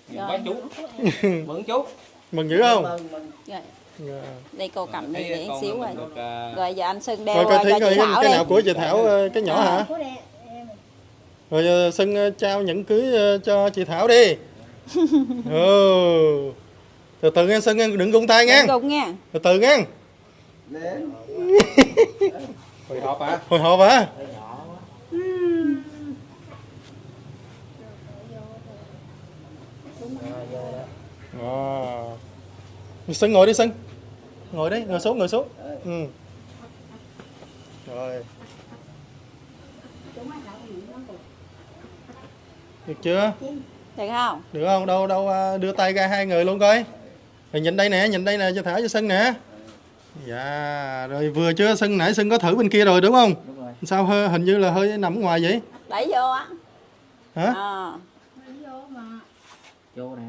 nhiều quá chú. Mừng chú. Mừng dữ không? Mừng. Rồi. Đây cô cầm đi để Con xíu rồi. được, Rồi giờ anh Xuân đeo Coi coi cho thấy chị coi Thảo cái đi. nào của chị Thảo, cái nhỏ hả? Rồi Xuân trao nhẫn cưới cho chị Thảo đi. Từ từ nghe Xuân nghe, đừng rung tay nghe. Đừng rung nha. Từ từ nghe. hồi hộp hả? Hồi hộp hả? Xuân ngồi đi Xuân. Ngồi đấy, ngồi xuống, ngồi xuống. Ừ. Rồi. Được chưa? Được không? Được không? Đâu đâu đưa tay ra hai người luôn coi. Rồi nhìn đây nè cho Thảo cho Xuân nè. Dạ, rồi vừa chưa Xuân, nãy Xuân có thử bên kia rồi đúng không? Đúng rồi. Sao hình như là hơi nằm ở ngoài vậy? Đẩy vô á. Hả? À. Vô nè.